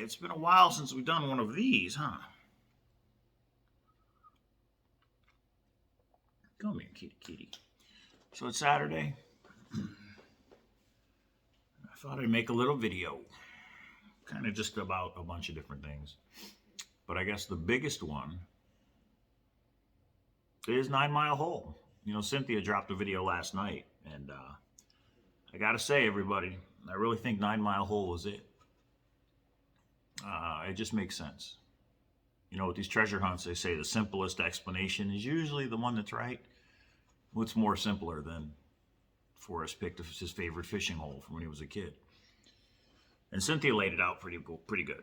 It's been a while since we've done one of these, huh? Come here, kitty, kitty. So it's Saturday. I thought I'd make a little video, kind of just about a bunch of different things. But I guess the biggest one is 9 Mile Hole. You know, Cynthia dropped a video last night, and I gotta say, everybody, I really think 9 Mile Hole was it. It just makes sense. You know, with these treasure hunts, they say the simplest explanation is usually the one that's right. What's more simpler than Forrest picked his favorite fishing hole from when he was a kid? And Cynthia laid it out pretty good.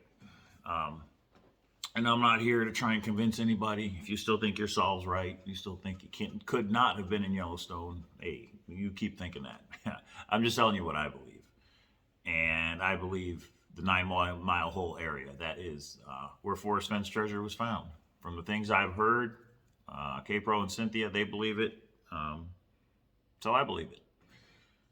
And I'm not here to try and convince anybody. If you still think your solve's right, you still think it could not have been in Yellowstone, hey, you keep thinking that. I'm just telling you what I believe. And I believe the 9 Mile Hole area, that is where Forrest Fenn's treasure was found. From the things I've heard, K-Pro and Cynthia, they believe it. So I believe it.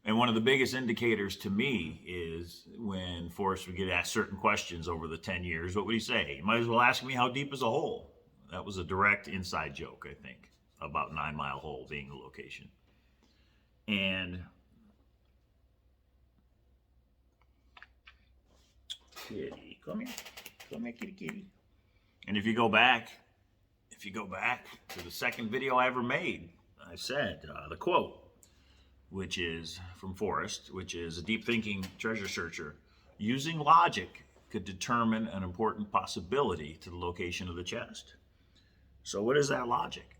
And one of the biggest indicators to me is when Forrest would get asked certain questions over the 10 years, what would he say? You might as well ask me how deep is a hole. That was a direct inside joke, I think, about 9 Mile Hole being the location. And kitty, come here, kitty, kitty. And if you go back to the second video I ever made, I said the quote, which is from Forrest, which is a deep thinking treasure searcher, using logic could determine an important possibility to the location of the chest. So what is that logic?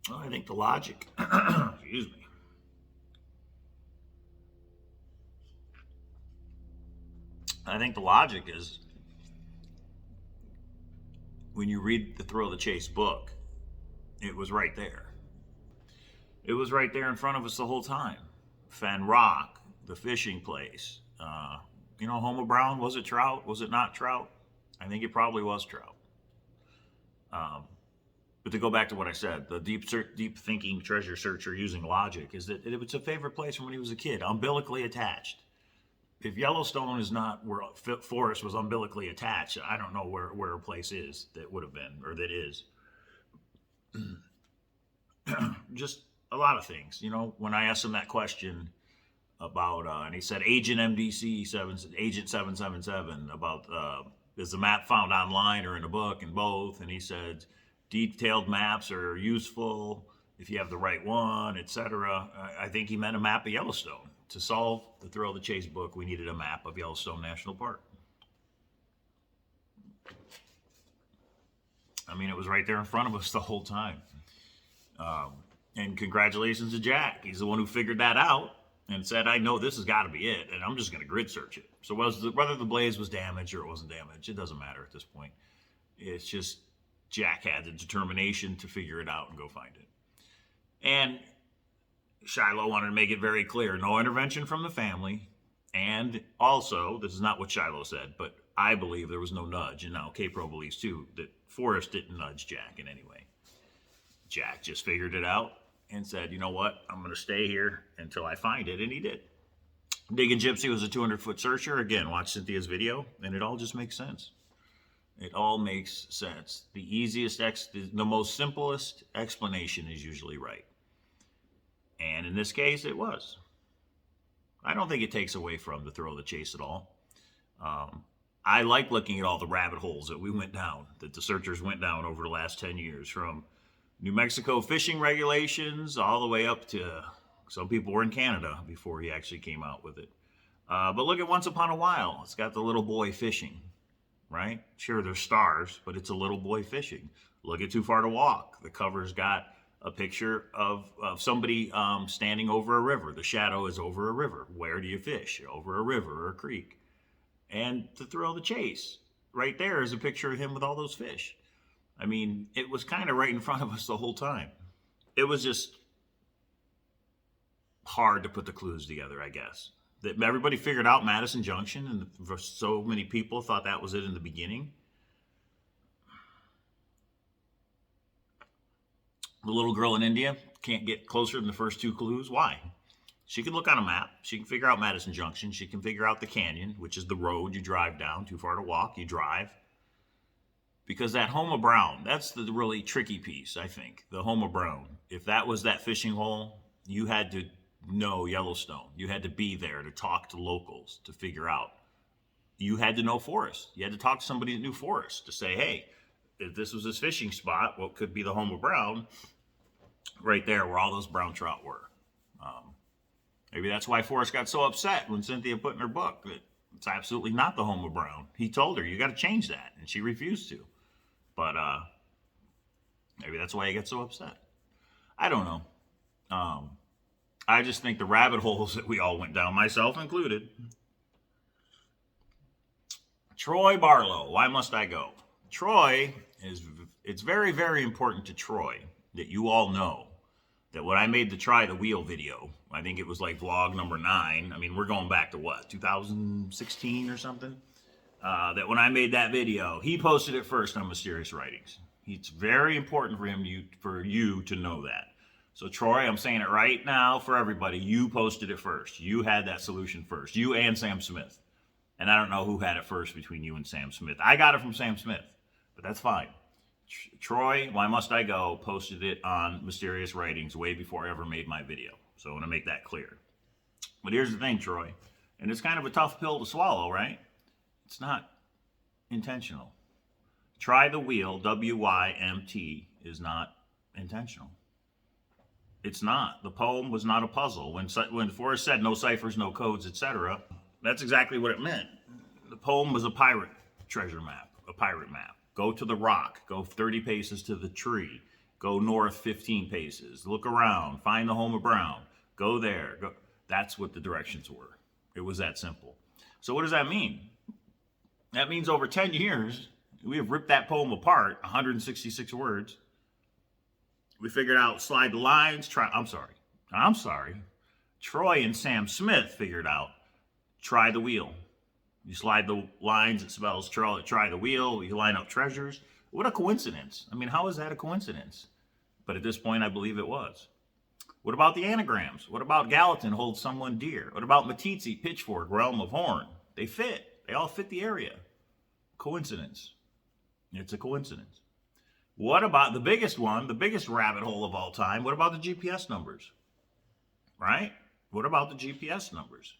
Well, I think the logic, excuse me. I think the logic is when you read the Thrill of the Chase book, it was right there. It was right there in front of us the whole time. Fenn Rock, the fishing place. You know, Homer Brown, was it trout? Was it not trout? I think it probably was trout. But to go back to what I said, the deep thinking treasure searcher using logic is that it was a favorite place from when he was a kid, umbilically attached. If Yellowstone is not where Forrest was umbilically attached, I don't know where a place is that would have been, or that is. Just a lot of things. You know, when I asked him that question about, and he said Agent MDC, Agent 777, about is the map found online or in a book, and both, and he said detailed maps are useful if you have the right one, etc. I think he meant a map of Yellowstone. To solve the Thrill of the Chase book, we needed a map of Yellowstone National Park. I mean, it was right there in front of us the whole time. And congratulations to Jack. He's the one who figured that out and said, I know this has got to be it, and I'm just going to grid search it. So whether the blaze was damaged or it wasn't damaged, it doesn't matter at this point. It's just Jack had the determination to figure it out and go find it. And Shiloh wanted to make it very clear, no intervention from the family. And also, this is not what Shiloh said, but I believe there was no nudge. And now K-Pro believes too that Forrest didn't nudge Jack in any way. Jack just figured it out and said, you know what, I'm going to stay here until I find it. And he did. Digging Gypsy was a 200-foot searcher. Again, watch Cynthia's video, and it all just makes sense. It all makes sense. The easiest, the most simplest explanation is usually right. And in this case, it was. I don't think it takes away from the Thrill of the Chase at all. I like looking at all the rabbit holes that we went down, that the searchers went down over the last 10 years, from New Mexico fishing regulations all the way up to some people were in Canada before he actually came out with it. But look at Once Upon a While. It's got the little boy fishing, right? Sure, there's stars, but it's a little boy fishing. Look at Too Far to Walk. The cover's got a picture of somebody standing over a river. The shadow is over a river. Where do you fish? Over a river or a creek. And the Thrill of the Chase, right there is a picture of him with all those fish. I mean, it was kind of right in front of us the whole time. It was just hard to put the clues together, I guess. That everybody figured out Madison Junction, and so many people thought that was it in the beginning. The little girl in India can't get closer than the first two clues. Why? She can look on a map. She can figure out Madison Junction. She can figure out the canyon, which is the road you drive down. Too far to walk, you drive. Because that Homa Brown, that's the really tricky piece, I think. The Homa Brown. If that was that fishing hole, you had to know Yellowstone. You had to be there to talk to locals to figure out. You had to know forest. You had to talk to somebody that knew forest to say, hey, if this was this fishing spot, what could be the Homa Brown? Right there where all those brown trout were. Maybe that's why Forrest got so upset when Cynthia put in her book that it's absolutely not the Homa Brown. He told her, you got to change that, and she refused to. But maybe that's why he got so upset. I don't know. I just think the rabbit holes that we all went down, myself included. Troy Barlow, why must I go? Troy it's very, very important to Troy that you all know that when I made the try the wheel video, I think it was like vlog number 9. I mean, we're going back to what, 2016 or something? That when I made that video, he posted it first on Mysterious Writings. It's very important for you to know that. So Troy, I'm saying it right now for everybody. You posted it first. You had that solution first. You and Sam Smith. And I don't know who had it first between you and Sam Smith. I got it from Sam Smith, but that's fine. Troy, why must I go, posted it on Mysterious Writings way before I ever made my video. So I want to make that clear. But here's the thing, Troy. And it's kind of a tough pill to swallow, right? It's not intentional. Try the wheel, WYMT, is not intentional. It's not. The poem was not a puzzle. When Forrest said no ciphers, no codes, etc., that's exactly what it meant. The poem was a pirate treasure map, a pirate map. Go to the rock, go 30 paces to the tree, go north 15 paces, look around, find the Homa Brown, go there. Go. That's what the directions were. It was that simple. So what does that mean? That means over 10 years, we have ripped that poem apart, 166 words. We figured out slide the lines, I'm sorry. Troy and Sam Smith figured out try the wheel. You slide the lines, it spells try the wheel, you line up treasures. What a coincidence. I mean, how is that a coincidence? But at this point, I believe it was. What about the anagrams? What about Gallatin holds someone dear? What about Matizzi, Pitchfork, Realm of Horn? They fit. They all fit the area. Coincidence. It's a coincidence. What about the biggest one, the biggest rabbit hole of all time? What about the GPS numbers? Right? What about the GPS numbers?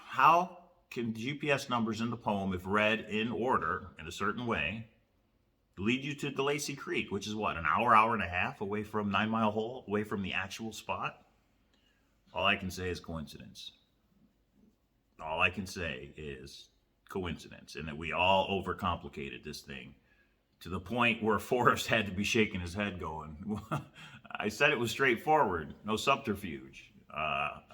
How can GPS numbers in the poem, if read in order in a certain way, lead you to DeLacy Creek, which is what, an hour and a half away from 9 Mile Hole, away from the actual spot? All I can say is coincidence. All I can say is coincidence, and that we all overcomplicated this thing to the point where Forrest had to be shaking his head going, I said it was straightforward, no subterfuge.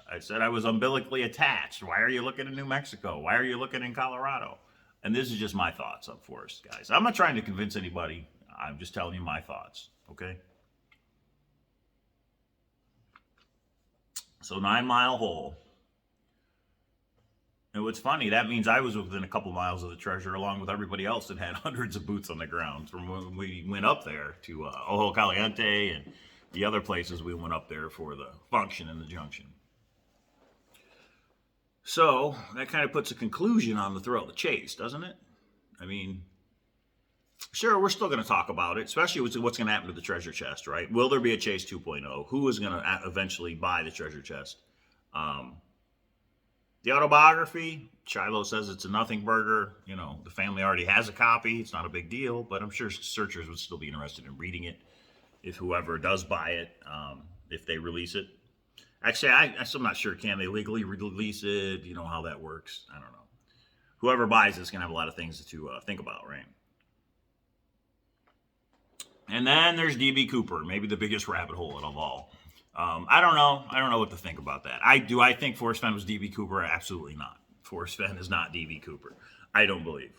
I said I was umbilically attached. Why are you looking in New Mexico? Why are you looking in Colorado? And this is just my thoughts on Forrest, guys. I'm not trying to convince anybody. I'm just telling you my thoughts, okay? So 9 Mile Hole. And what's funny, that means I was within a couple miles of the treasure along with everybody else that had hundreds of boots on the ground from when we went up there to Ojo Caliente and the other places we went up there for the function in the junction. So that kind of puts a conclusion on the thrill of the chase, doesn't it? I mean, sure, we're still going to talk about it, especially what's going to happen to the treasure chest, right? Will there be a Chase 2.0? Who is going to eventually buy the treasure chest? The autobiography, Shiloh says it's a nothing burger. You know, the family already has a copy. It's not a big deal, but I'm sure searchers would still be interested in reading it if whoever does buy it, if they release it. Actually, I'm still not sure. Can they legally release it? You know how that works? I don't know. Whoever buys it's going to have a lot of things to think about, right? And then there's DB Cooper, maybe the biggest rabbit hole of all. I don't know. I don't know what to think about that. Do I think Forrest Fenn was DB Cooper? Absolutely not. Forrest Fenn is not DB Cooper. I don't believe.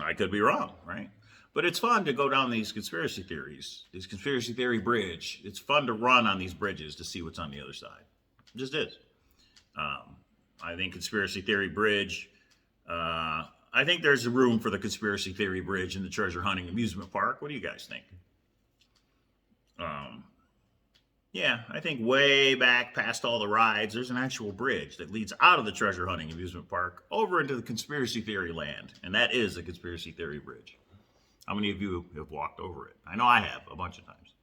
I could be wrong, right? But it's fun to go down these conspiracy theories, this conspiracy theory bridge. It's fun to run on these bridges to see what's on the other side. It just is. I think conspiracy theory bridge, I think there's room for the conspiracy theory bridge in the treasure hunting amusement park. What do you guys think? Yeah, I think way back past all the rides, there's an actual bridge that leads out of the treasure hunting amusement park over into the conspiracy theory land. And that is a conspiracy theory bridge. How many of you have walked over it? I know I have a bunch of times.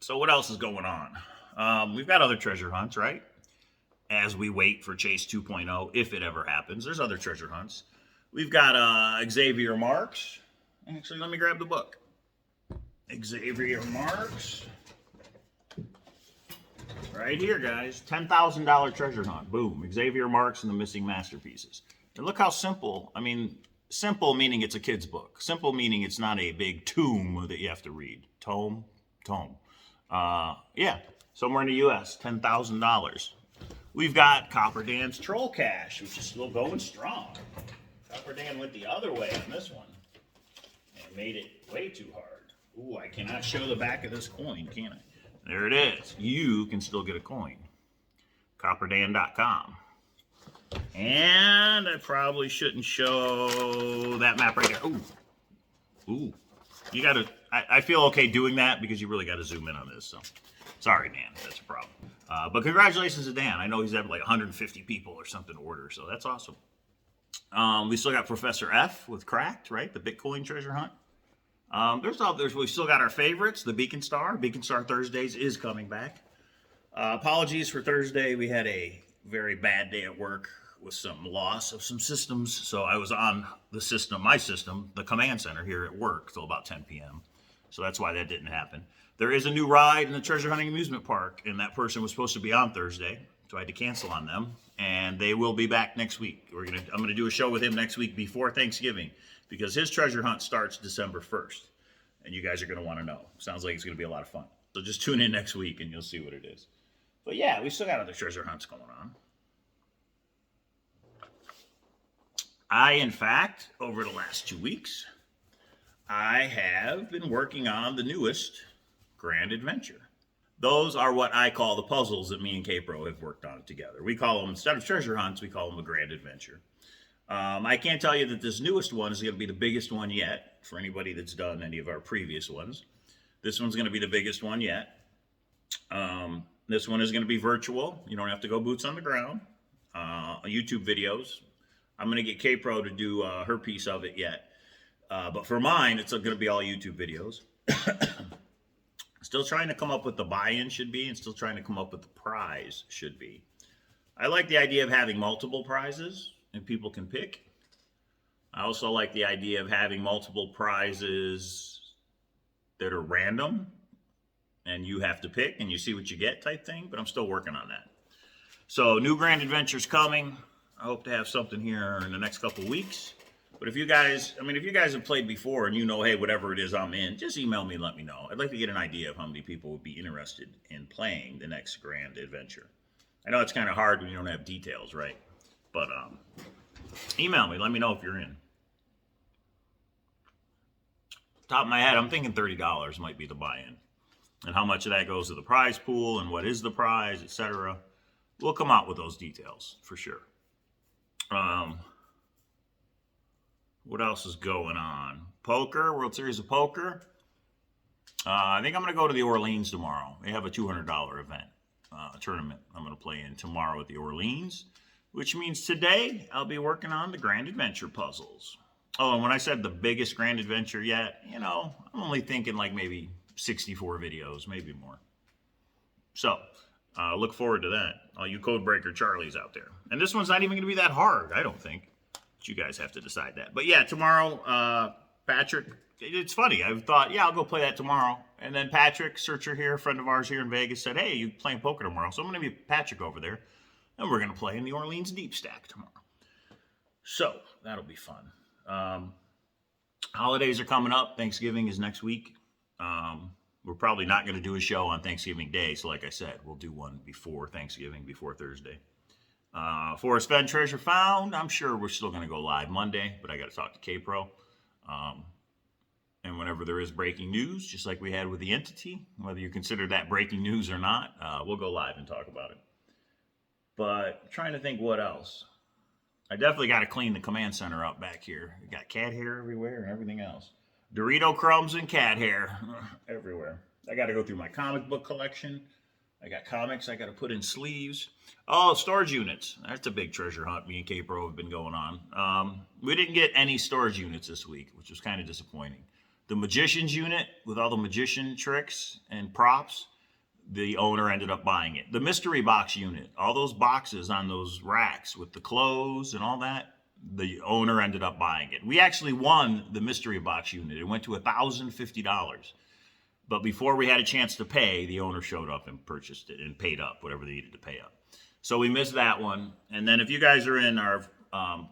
So, what else is going on? We've got other treasure hunts, right? As we wait for Chase 2.0, if it ever happens, there's other treasure hunts. We've got Xavier Marks. Actually, let me grab the book. Xavier Marks. Right here, guys. $10,000 treasure hunt. Boom. Xavier Marks and the Missing Masterpieces. And look how simple. I mean, simple meaning it's a kid's book. Simple meaning it's not a big tome that you have to read. Tome. Yeah. Somewhere in the U.S., $10,000. We've got Copper Dan's Troll Cash, which is still going strong. Copper Dan went the other way on this one and made it way too hard. Ooh, I cannot show the back of this coin, can I? There it is. You can still get a coin. Copperdan.com. And I probably shouldn't show that map right there. Ooh. You gotta, I feel okay doing that because you really gotta zoom in on this. So, sorry, Dan, that's a problem. But congratulations to Dan. I know he's had like 150 people or something to order, so that's awesome. We still got Professor F with Cracked, right? The Bitcoin treasure hunt. We've still got our favorites, the Beacon Star. Beacon Star Thursdays is coming back. Apologies for Thursday. We had a very bad day at work with some loss of some systems. So I was on my system, the command center here at work till about 10 p.m. So that's why that didn't happen. There is a new ride in the treasure hunting amusement park, and that person was supposed to be on Thursday. So I had to cancel on them, and they will be back next week. I'm gonna do a show with him next week before Thanksgiving, because his treasure hunt starts December 1st, and you guys are going to want to know. Sounds like it's going to be a lot of fun. So just tune in next week and you'll see what it is. But yeah, we still got other treasure hunts going on. In fact, over the last 2 weeks, I have been working on the newest Grand Adventure. Those are what I call the puzzles that me and K-Pro have worked on together. We call them, instead of treasure hunts, we call them a Grand Adventure. I can't tell you that this newest one is going to be the biggest one yet for anybody that's done any of our previous ones. This one's going to be the biggest one yet. This one is going to be virtual. You don't have to go boots on the ground. YouTube videos. I'm going to get K-Pro to do her piece of it yet. But for mine, it's going to be all YouTube videos. Still trying to come up with the buy-in should be, and still trying to come up with the prize should be. I like the idea of having multiple prizes and people can pick. I also like the idea of having multiple prizes that are random and you have to pick and you see what you get type thing, but I'm still working on that. So new Grand Adventure's coming. I hope to have something here in the next couple of weeks. But if you guys have played before and you know, hey, whatever it is I'm in, just email me and let me know. I'd like to get an idea of how many people would be interested in playing the next Grand Adventure. I know it's kind of hard when you don't have details, right? But email me. Let me know if you're in. Top of my head, I'm thinking $30 might be the buy-in. And how much of that goes to the prize pool and what is the prize, etc. We'll come out with those details for sure. What else is going on? Poker, World Series of Poker. I think I'm going to go to the Orleans tomorrow. They have a $200 event, tournament I'm going to play in tomorrow at the Orleans. Which means today I'll be working on the Grand Adventure puzzles. Oh, and when I said the biggest Grand Adventure yet, I'm only thinking like maybe 64 videos, maybe more. So, look forward to that. All you Codebreaker Charlies out there. And this one's not even going to be that hard, I don't think. But you guys have to decide that. But yeah, tomorrow, Patrick, it's funny. I thought, yeah, I'll go play that tomorrow. And then Patrick, searcher here, a friend of ours here in Vegas, said, hey, you playing poker tomorrow. So I'm going to meet Patrick over there. And we're going to play in the Orleans Deep Stack tomorrow. So, that'll be fun. Holidays are coming up. Thanksgiving is next week. We're probably not going to do a show on Thanksgiving Day. So, like I said, we'll do one before Thanksgiving, before Thursday. Forrest Fenn Treasure Found. I'm sure we're still going to go live Monday, but I got to talk to K-Pro. And whenever there is breaking news, just like we had with the entity, whether you consider that breaking news or not, we'll go live and talk about it. But I'm trying to think what else. I definitely got to clean the command center up back here. We got cat hair everywhere and everything else. Dorito crumbs and cat hair everywhere. I got to go through my comic book collection. I got comics I got to put in sleeves. Oh, storage units. That's a big treasure hunt me and K-Pro have been going on. We didn't get any storage units this week, which was kind of disappointing. The magician's unit with all the magician tricks and props, the owner ended up buying it. The mystery box unit, all those boxes on those racks with the clothes and all that, the owner ended up buying it. We actually won the mystery box unit. It went to $1,050. But before we had a chance to pay, the owner showed up and purchased it and paid up whatever they needed to pay up. So we missed that one. And then if you guys are in our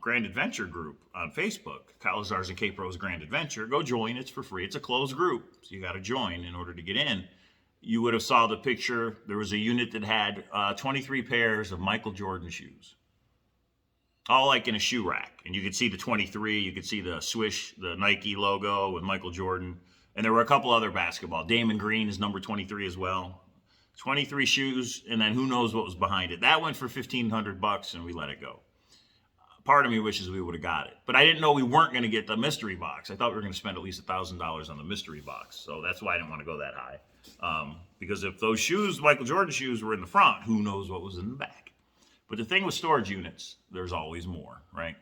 Grand Adventure group on Facebook, Cowlazars and K-Pro's Grand Adventure, go join. It's for free. It's a closed group, so you got to join in order to get in. You would have saw the picture. There was a unit that had 23 pairs of Michael Jordan shoes, all like in a shoe rack. And you could see the 23. You could see the Swish, the Nike logo with Michael Jordan. And there were a couple other basketball. Damon Green is number 23 as well. 23 shoes, and then who knows what was behind it. That went for $1,500, and we let it go. Part of me wishes we would have got it. But I didn't know we weren't going to get the mystery box. I thought we were going to spend at least $1,000 on the mystery box. So that's why I didn't want to go that high. Because if those shoes, Michael Jordan shoes, were in the front, who knows what was in the back. But the thing with storage units, there's always more, right?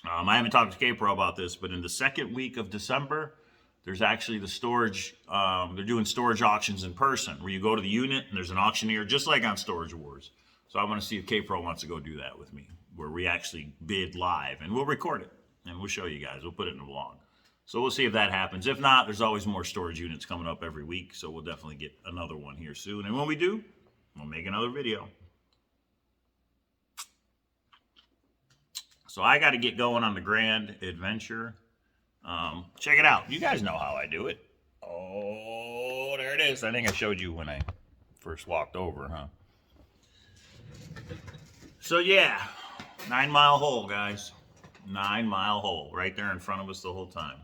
I haven't talked to K-Pro about this, but in the second week of December, there's actually the storage, they're doing storage auctions in person, where you go to the unit and there's an auctioneer, just like on Storage Wars. So I want to see if K-Pro wants to go do that with me, where we actually bid live, and we'll record it, and we'll show you guys. We'll put it in a vlog. So we'll see if that happens. If not, there's always more storage units coming up every week, so we'll definitely get another one here soon. And when we do, we'll make another video. So I got to get going on the Grand Adventure. Check it out. You guys know how I do it. Oh, there it is. I think I showed you when I first walked over, huh? So yeah, 9 Mile hole, guys. 9 Mile hole right there in front of us the whole time.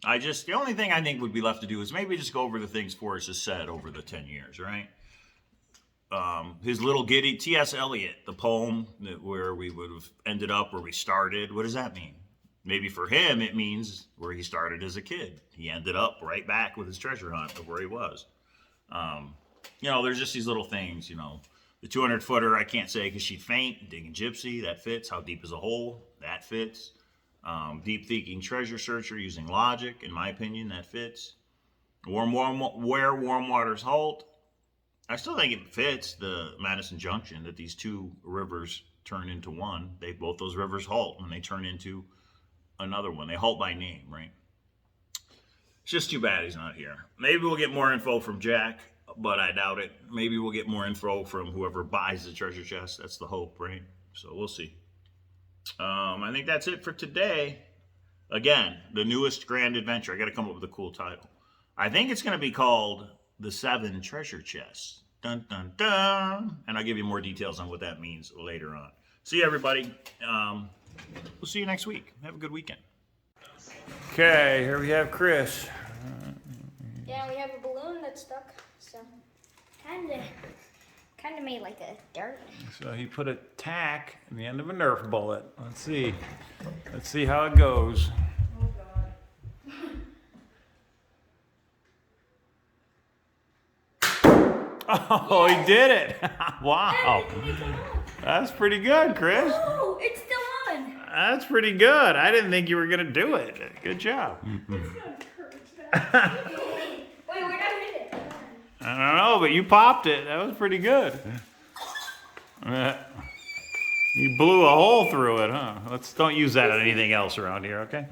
The only thing I think would be left to do is maybe just go over the things Forrest has said over the 10 years, right? His little giddy, T.S. Eliot, the poem where we would have ended up where we started. What does that mean? Maybe for him, it means where he started as a kid. He ended up right back with his treasure hunt of where he was. There's just these little things, The 200-footer, I can't say because she'd faint. Digging Gypsy, that fits. How deep is a hole? That fits. Deep thinking treasure searcher using logic, in my opinion, that fits. Where warm waters halt. I still think it fits the Madison Junction that these two rivers turn into one. Both those rivers halt when they turn into another one. They halt by name, right? It's just too bad he's not here. Maybe we'll get more info from Jack, but I doubt it. Maybe we'll get more info from whoever buys the treasure chest. That's the hope, right? So we'll see. I think that's it for today. Again, the newest Grand Adventure. I got to come up with a cool title. I think it's going to be called The 7 Treasure Chests. Dun, dun, dun. And I'll give you more details on what that means later on. See you, everybody. We'll see you next week. Have a good weekend. Okay, here we have Chris. Yeah, we have a balloon that's stuck, so kind of made like a dart. So he put a tack in the end of a Nerf bullet. Let's see how it goes. Oh, he did it! Wow, that's pretty good, Chris. Oh, it's still on. That's pretty good. I didn't think you were gonna do it. Good job. Wait, we're not in it. I don't know, but you popped it. That was pretty good. You blew a hole through it, huh? Don't use that on anything else around here, okay?